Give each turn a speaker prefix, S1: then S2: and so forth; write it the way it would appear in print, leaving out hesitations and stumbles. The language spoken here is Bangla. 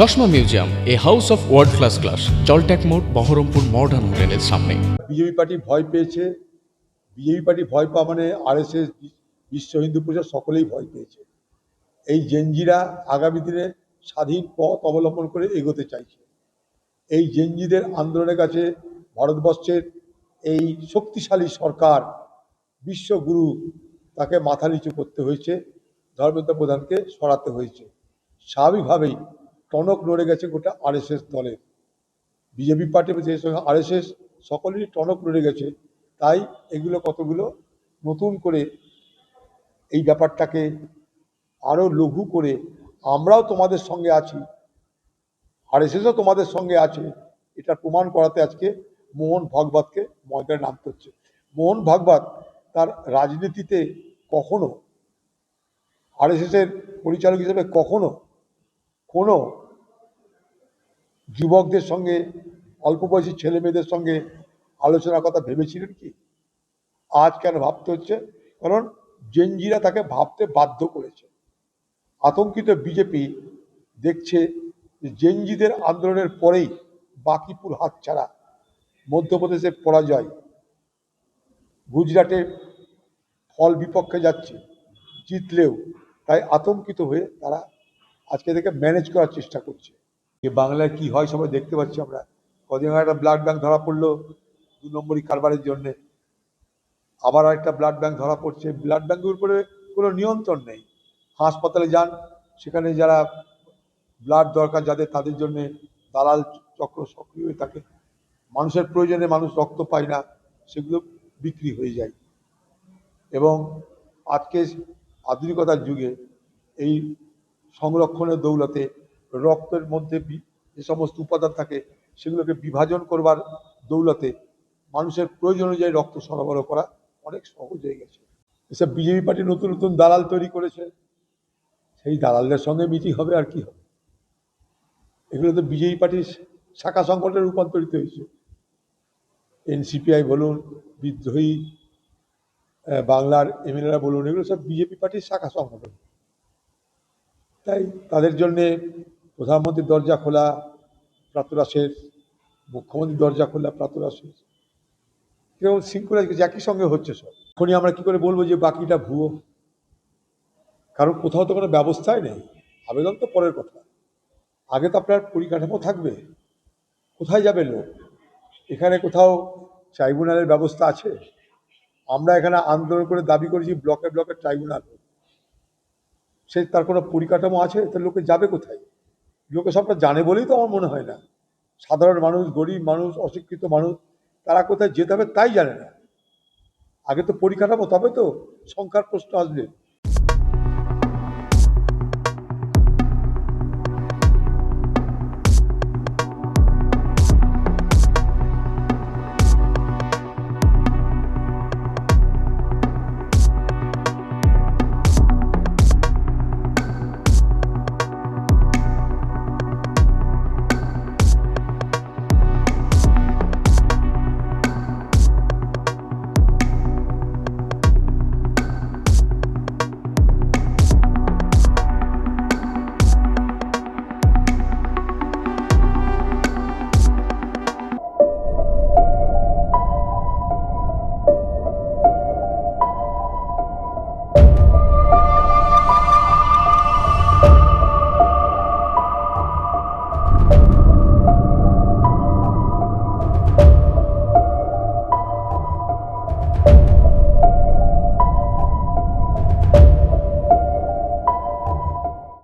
S1: চশমা museum, a house of world class, জলট্যাক মোড়, বহরমপুর মডার্ন হোটেলের সামনে।
S2: বিজেপি পার্টি ভয় পেয়েছে। বিজেপি পার্টি ভয় পাওয়া মানে আরএসএস, বিশ্ব হিন্দু পরিষদ সকলেই ভয় পেয়েছে। এই জেনজিরা আগামী দিনে স্বাধীন পথ অবলম্বন করে এগোতে চাইছে। এই জেনজিদের আন্দোলনের কাছে ভারতবর্ষের এই শক্তিশালী সরকার, বিশ্বগুরু, তাকে মাথা নিচু করতে হয়েছে, ধর্মেন্দ্র প্রধানকে সরাতে হয়েছে। স্বাভাবিকভাবেই টনক নড়ে গেছে গোটা আরএসএস দলের। বিজেপি পার্টি সেই সঙ্গে আরএসএস সকলেরই টনক নড়ে গেছে। তাই এগুলো কতগুলো নতুন করে এই ব্যাপারটাকে আরও লঘু করে আমরাও তোমাদের সঙ্গে আছি, আরএসএসও তোমাদের সঙ্গে আছে, এটা প্রমাণ করাতে আজকে মোহন ভাগবতকে ময়দানে নামতে হচ্ছে। মোহন ভাগবত তার রাজনীতিতে কখনো আরএসএসের পরিচালক হিসেবে কখনো কোনো যুবকদের সঙ্গে, অল্প বয়সী ছেলে মেয়েদের সঙ্গে আলোচনার কথা ভেবেছিলেন কি? আজ কেন ভাবতে হচ্ছে? কারণ জেনজিরা তাকে ভাবতে বাধ্য করেছে। আতঙ্কিত বিজেপি দেখছে যে জেনজিদের আন্দোলনের পরেই বাকিপুর হাতছাড়া, মধ্যপ্রদেশের পরাজয়, গুজরাটে ফল বিপক্ষে যাচ্ছে, জিতলেও তাই আতঙ্কিত হয়ে তারা আজকে থেকে ম্যানেজ করার চেষ্টা করছে। যে বাংলায় কি হয় সবাই দেখতে পাচ্ছি আমরা। কদিন আগে একটা ব্লাড ব্যাংক ধরা পড়লো 2 নম্বরই কারবারের জন্যে, আবার একটা ব্লাড ব্যাংক ধরা পড়ছে। ব্লাড ব্যাংকের উপরে কোনো নিয়ন্ত্রণ নেই। হাসপাতালে যান, সেখানে যারা ব্লাড দরকার যাদের, তাদের জন্যে দালাল চক্র সক্রিয় হয়ে থাকে। মানুষের প্রয়োজনে মানুষ রক্ত পায় না, সেগুলো বিক্রি হয়ে যায়। এবং আজকে আধুনিকতার যুগে এই সংরক্ষণের দৌলতে রক্তের মধ্যে যে সমস্ত উপাদান থাকে সেগুলোকে বিভাজন করবার দৌলতে মানুষের প্রয়োজন অনুযায়ী রক্ত সরবরাহ করা অনেক সহজ হয়ে গেছে। এসব বিজেপি পার্টি নতুন নতুন দালাল তৈরি করেছে, সেই দালালদের সঙ্গে মিটিং হবে আর কি হবে। এগুলো তো বিজেপি পার্টির শাখা সংগঠনে রূপান্তরিত হয়েছে। এনসিপিআই বলুন, বিদ্রোহী বাংলার এমএলএরা বলুন, এগুলো সব বিজেপি পার্টির শাখা সংগঠন। তাই তাদের জন্যে প্রধানমন্ত্রীর দরজা খোলা, প্রাতরাশের, মুখ্যমন্ত্রীর দরজা খোলা, প্রাতরাশের, এরকম শৃঙ্খলা একই সঙ্গে হচ্ছে সব। এখনই আমরা কি করে বলবো যে বাকিটা ভুয়ো? কারণ কোথাও তো কোনো ব্যবস্থাই নেই। আবেদন তো পরের কথা, আগে তো আপনার পরিকাঠামো থাকবে। কোথায় যাবে লোক? এখানে কোথাও ট্রাইব্যুনালের ব্যবস্থা আছে? আমরা এখানে আন্দোলন করে দাবি করেছি ব্লকে ব্লকে ট্রাইব্যুনাল, সে তার কোনো পরিকাঠামো আছে? তো লোকে যাবে কোথায়? লোকে সবটা জানে বলেই তো আমার মনে হয় না। সাধারণ মানুষ, গরিব মানুষ, অশিক্ষিত মানুষ, তারা কোথায় যেতে হবে তাই জানে না। আগে তো পরিকাঠামো, তবে তো সংখ্যার প্রশ্ন আসবে।